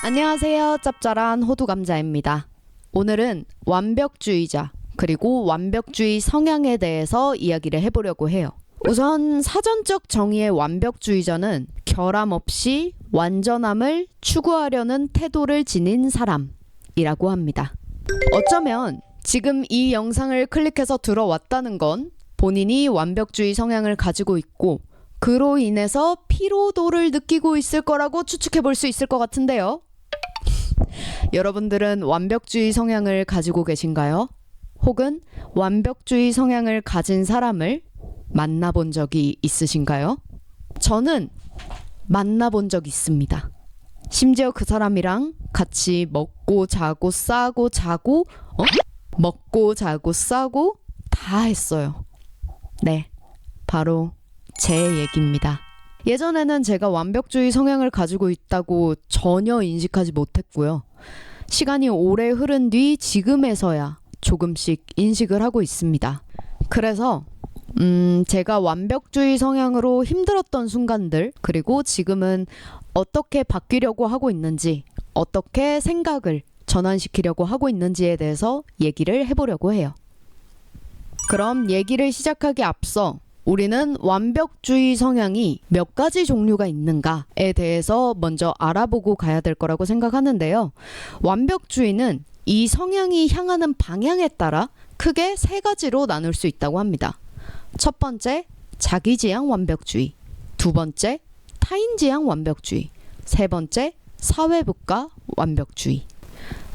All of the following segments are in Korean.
안녕하세요. 짭짤한 호두감자입니다. 오늘은 완벽주의자 그리고 완벽주의 성향에 대해서 이야기를 해보려고 해요. 우선 사전적 정의의 완벽주의자는 결함 없이 완전함을 추구하려는 태도를 지닌 사람이라고 합니다. 어쩌면 지금 이 영상을 클릭해서 들어왔다는 건 본인이 완벽주의 성향을 가지고 있고 그로 인해서 피로도를 느끼고 있을 거라고 추측해 볼 수 있을 것 같은데요. 여러분들은 완벽주의 성향을 가지고 계신가요? 혹은 완벽주의 성향을 가진 사람을 만나본 적이 있으신가요? 저는 만나본 적 있습니다. 심지어 그 사람이랑 같이 먹고 자고 싸고 자고 먹고 자고 싸고 다 했어요. 네, 바로 제 얘기입니다. 예전에는 제가 완벽주의 성향을 가지고 있다고 전혀 인식하지 못했고요. 시간이 오래 흐른 뒤 지금에서야 조금씩 인식을 하고 있습니다. 그래서 제가 완벽주의 성향으로 힘들었던 순간들, 그리고 지금은 어떻게 바뀌려고 하고 있는지, 어떻게 생각을 전환시키려고 하고 있는지에 대해서 얘기를 해보려고 해요. 그럼 얘기를 시작하기 앞서 우리는 완벽주의 성향이 몇 가지 종류가 있는가에 대해서 먼저 알아보고 가야 될 거라고 생각하는데요. 완벽주의는 이 성향이 향하는 방향에 따라 크게 세 가지로 나눌 수 있다고 합니다. 첫 번째, 자기지향 완벽주의. 두 번째, 타인지향 완벽주의. 세 번째, 사회복가 완벽주의.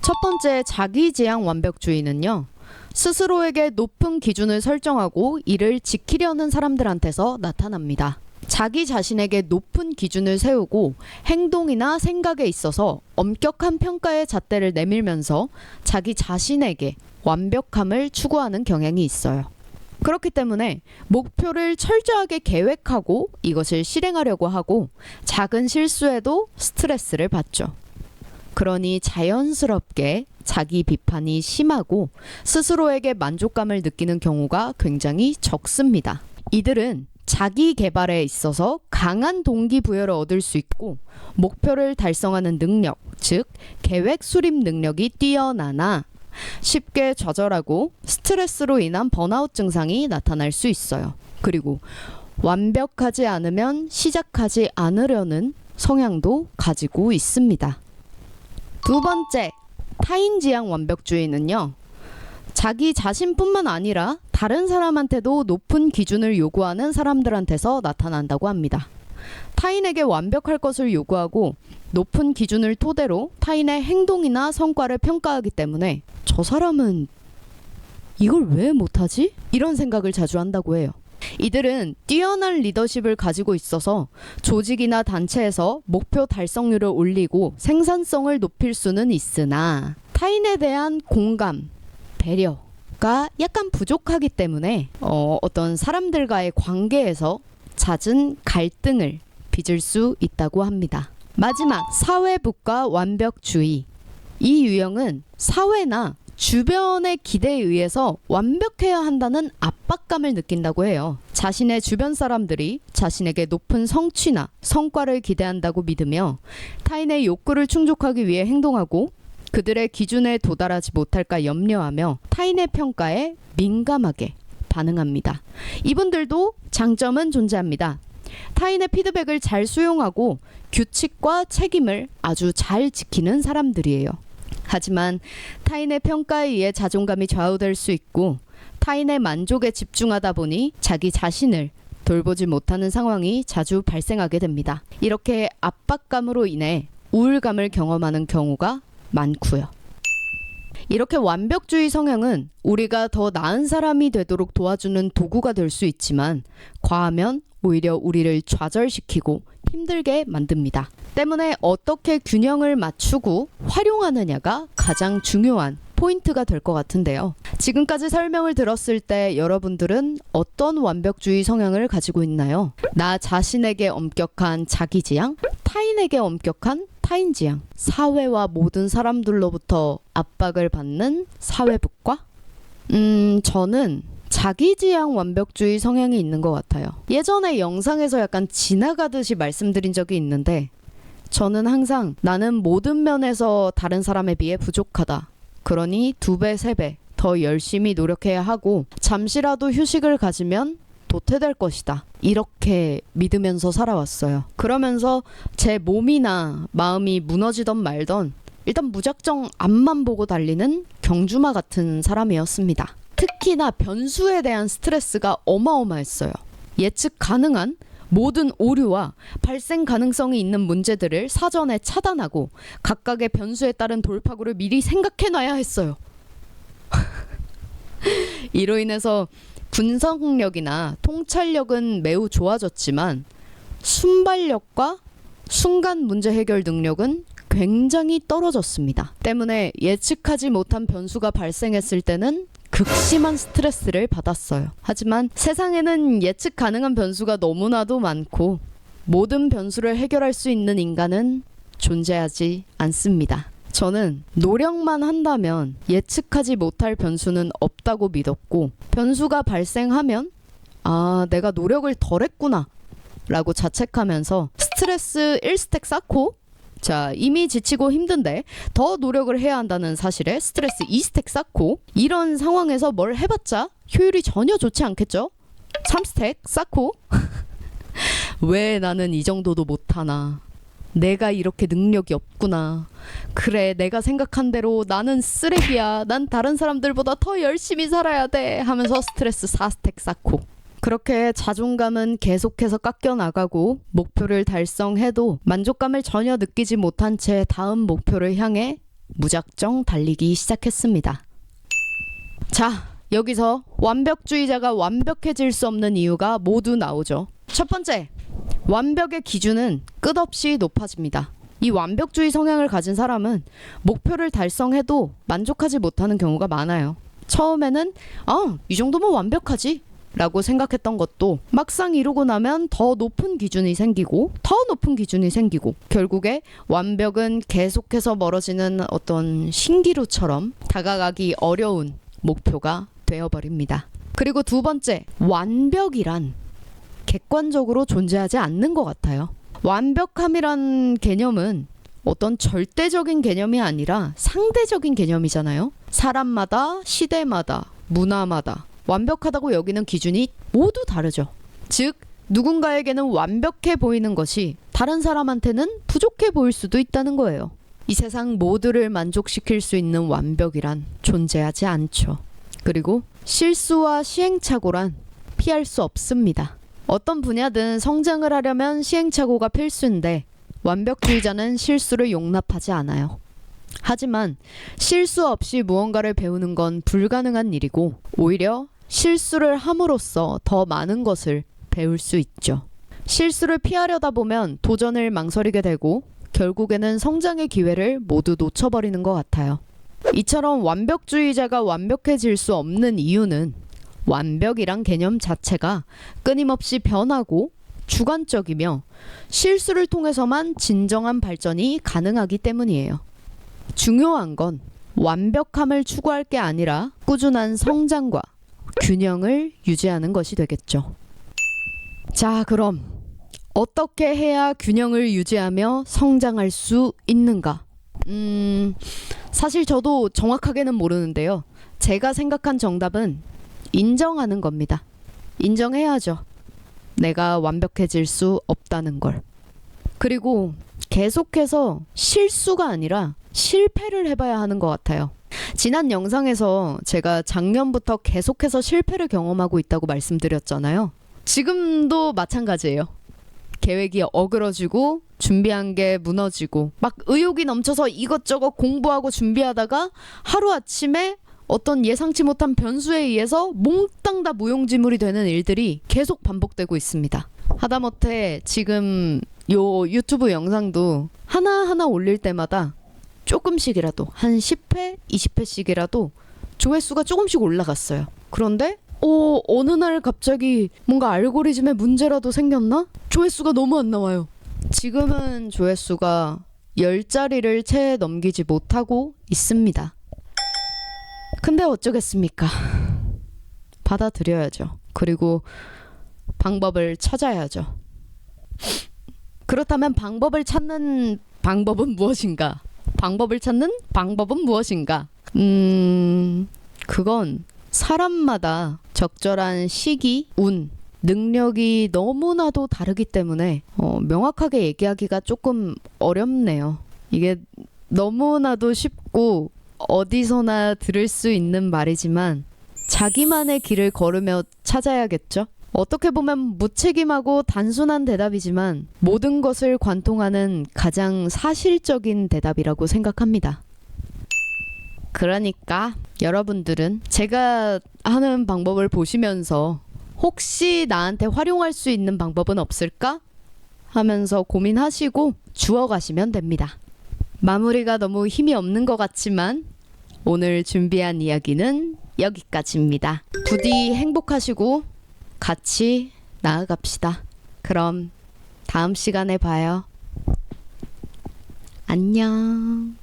첫 번째, 자기지향 완벽주의는요, 스스로에게 높은 기준을 설정하고 이를 지키려는 사람들한테서 나타납니다. 자기 자신에게 높은 기준을 세우고 행동이나 생각에 있어서 엄격한 평가의 잣대를 내밀면서 자기 자신에게 완벽함을 추구하는 경향이 있어요. 그렇기 때문에 목표를 철저하게 계획하고 이것을 실행하려고 하고 작은 실수에도 스트레스를 받죠. 그러니 자연스럽게 자기 비판이 심하고 스스로에게 만족감을 느끼는 경우가 굉장히 적습니다. 이들은 자기 개발에 있어서 강한 동기부여를 얻을 수 있고 목표를 달성하는 능력, 즉 계획 수립 능력이 뛰어나나 쉽게 좌절하고 스트레스로 인한 번아웃 증상이 나타날 수 있어요. 그리고 완벽하지 않으면 시작하지 않으려는 성향도 가지고 있습니다. 두 번째, 타인지향 완벽주의는요, 자기 자신뿐만 아니라 다른 사람한테도 높은 기준을 요구하는 사람들한테서 나타난다고 합니다. 타인에게 완벽할 것을 요구하고 높은 기준을 토대로 타인의 행동이나 성과를 평가하기 때문에 저 사람은 이걸 왜 못하지? 이런 생각을 자주 한다고 해요. 이들은 뛰어난 리더십을 가지고 있어서 조직이나 단체에서 목표 달성률을 올리고 생산성을 높일 수는 있으나 타인에 대한 공감, 배려가 약간 부족하기 때문에 어떤 사람들과의 관계에서 잦은 갈등을 빚을 수 있다고 합니다. 마지막, 사회복가 완벽주의. 이 유형은 사회나 주변의 기대에 의해서 완벽해야 한다는 압박감을 느낀다고 해요. 자신의 주변 사람들이 자신에게 높은 성취나 성과를 기대한다고 믿으며 타인의 욕구를 충족하기 위해 행동하고 그들의 기준에 도달하지 못할까 염려하며 타인의 평가에 민감하게 반응합니다. 이분들도 장점은 존재합니다. 타인의 피드백을 잘 수용하고 규칙과 책임을 아주 잘 지키는 사람들이에요. 하지만 타인의 평가에 의해 자존감이 좌우될 수 있고 타인의 만족에 집중하다 보니 자기 자신을 돌보지 못하는 상황이 자주 발생하게 됩니다. 이렇게 압박감으로 인해 우울감을 경험하는 경우가 많고요. 이렇게 완벽주의 성향은 우리가 더 나은 사람이 되도록 도와주는 도구가 될 수 있지만 과하면 오히려 우리를 좌절시키고 힘들게 만듭니다. 때문에 어떻게 균형을 맞추고 활용하느냐가 가장 중요한 포인트가 될 것 같은데요. 지금까지 설명을 들었을 때 여러분들은 어떤 완벽주의 성향을 가지고 있나요? 나 자신에게 엄격한 자기지향, 타인에게 엄격한 타인지향, 사회와 모든 사람들로부터 압박을 받는 사회복과? 저는 자기지향 완벽주의 성향이 있는 것 같아요. 예전에 영상에서 약간 지나가듯이 말씀드린 적이 있는데 저는 항상 나는 모든 면에서 다른 사람에 비해 부족하다. 그러니 2배, 3배 더 열심히 노력해야 하고 잠시라도 휴식을 가지면 도태될 것이다. 이렇게 믿으면서 살아왔어요. 그러면서 제 몸이나 마음이 무너지던 말던 일단 무작정 앞만 보고 달리는 경주마 같은 사람이었습니다. 특히나 변수에 대한 스트레스가 어마어마했어요. 예측 가능한 모든 오류와 발생 가능성이 있는 문제들을 사전에 차단하고 각각의 변수에 따른 돌파구를 미리 생각해놔야 했어요. 이로 인해서 분석력이나 통찰력은 매우 좋아졌지만 순발력과 순간 문제 해결 능력은 굉장히 떨어졌습니다. 때문에 예측하지 못한 변수가 발생했을 때는 극심한 스트레스를 받았어요. 하지만 세상에는 예측 가능한 변수가 너무나도 많고 모든 변수를 해결할 수 있는 인간은 존재하지 않습니다. 저는 노력만 한다면 예측하지 못할 변수는 없다고 믿었고 변수가 발생하면 내가 노력을 덜 했구나 라고 자책하면서 스트레스 1스택 쌓고 이미 지치고 힘든데 더 노력을 해야 한다는 사실에 스트레스 2스택 쌓고 이런 상황에서 뭘 해봤자 효율이 전혀 좋지 않겠죠? 3스택 쌓고 왜 나는 이 정도도 못하나, 내가 이렇게 능력이 없구나, 그래 내가 생각한 대로 나는 쓰레기야, 난 다른 사람들보다 더 열심히 살아야 돼 하면서 스트레스 4스택 쌓고 그렇게 자존감은 계속해서 깎여나가고 목표를 달성해도 만족감을 전혀 느끼지 못한 채 다음 목표를 향해 무작정 달리기 시작했습니다. 자, 여기서 완벽주의자가 완벽해질 수 없는 이유가 모두 나오죠. 첫 번째, 완벽의 기준은 끝없이 높아집니다. 이 완벽주의 성향을 가진 사람은 목표를 달성해도 만족하지 못하는 경우가 많아요. 처음에는 이 정도면 완벽하지 라고 생각했던 것도 막상 이루고 나면 더 높은 기준이 생기고 더 높은 기준이 생기고 결국에 완벽은 계속해서 멀어지는 어떤 신기루처럼 다가가기 어려운 목표가 되어버립니다. 그리고 두 번째, 완벽이란 객관적으로 존재하지 않는 것 같아요. 완벽함이란 개념은 어떤 절대적인 개념이 아니라 상대적인 개념이잖아요. 사람마다, 시대마다, 문화마다 완벽하다고 여기는 기준이 모두 다르죠. 즉, 누군가에게는 완벽해 보이는 것이 다른 사람한테는 부족해 보일 수도 있다는 거예요. 이 세상 모두를 만족시킬 수 있는 완벽이란 존재하지 않죠. 그리고 실수와 시행착오란 피할 수 없습니다. 어떤 분야든 성장을 하려면 시행착오가 필수인데 완벽주의자는 실수를 용납하지 않아요. 하지만 실수 없이 무언가를 배우는 건 불가능한 일이고 오히려 실수를 함으로써 더 많은 것을 배울 수 있죠. 실수를 피하려다 보면 도전을 망설이게 되고 결국에는 성장의 기회를 모두 놓쳐버리는 것 같아요. 이처럼 완벽주의자가 완벽해질 수 없는 이유는 완벽이란 개념 자체가 끊임없이 변하고 주관적이며 실수를 통해서만 진정한 발전이 가능하기 때문이에요. 중요한 건 완벽함을 추구할 게 아니라 꾸준한 성장과 균형을 유지하는 것이 되겠죠. 자, 그럼 어떻게 해야 균형을 유지하며 성장할 수 있는가? 사실 저도 정확하게는 모르는데요. 제가 생각한 정답은 인정하는 겁니다. 인정해야죠. 내가 완벽해질 수 없다는 걸. 그리고 계속해서 실수가 아니라 실패를 해봐야 하는 것 같아요. 지난 영상에서 제가 작년부터 계속해서 실패를 경험하고 있다고 말씀드렸잖아요. 지금도 마찬가지예요. 계획이 어그러지고 준비한 게 무너지고 막 의욕이 넘쳐서 이것저것 공부하고 준비하다가 하루아침에 어떤 예상치 못한 변수에 의해서 몽땅 다 무용지물이 되는 일들이 계속 반복되고 있습니다. 하다못해 지금 요 유튜브 영상도 하나하나 올릴 때마다 조금씩이라도 한 10회, 20회씩이라도 조회수가 조금씩 올라갔어요. 그런데 어느 날 갑자기 뭔가 알고리즘에 문제라도 생겼나? 조회수가 너무 안 나와요. 지금은 조회수가 10자리를 채 넘기지 못하고 있습니다. 근데 어쩌겠습니까? 받아들여야죠. 그리고 방법을 찾아야죠. 그렇다면 방법을 찾는 방법은 무엇인가? 방법을 찾는 방법은 무엇인가? 그건 사람마다 적절한 시기, 운, 능력이 너무나도 다르기 때문에 명확하게 얘기하기가 조금 어렵네요. 이게 너무나도 쉽고 어디서나 들을 수 있는 말이지만 자기만의 길을 걸으며 찾아야겠죠? 어떻게 보면 무책임하고 단순한 대답이지만 모든 것을 관통하는 가장 사실적인 대답이라고 생각합니다. 그러니까 여러분들은 제가 하는 방법을 보시면서 혹시 나한테 활용할 수 있는 방법은 없을까? 하면서 고민하시고 주워가시면 됩니다. 마무리가 너무 힘이 없는 것 같지만 오늘 준비한 이야기는 여기까지입니다. 부디 행복하시고 같이 나아갑시다. 그럼 다음 시간에 봐요. 안녕.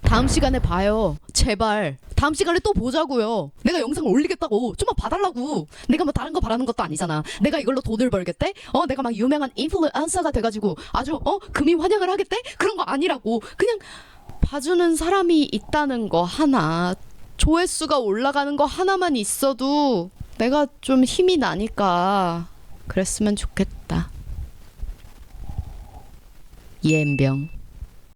다음 시간에 봐요. 제발. 다음 시간에 또 보자고요. 내가 영상을 올리겠다고. 좀만 봐달라고. 내가 뭐 다른 거 바라는 것도 아니잖아. 내가 이걸로 돈을 벌겠대? 내가 막 유명한 인플루언서가 돼가지고 아주 금이 환영을 하겠대? 그런 거 아니라고. 그냥 봐주는 사람이 있다는 거 하나, 조회수가 올라가는 거 하나만 있어도 내가 좀 힘이 나니까 그랬으면 좋겠다. 이엠병.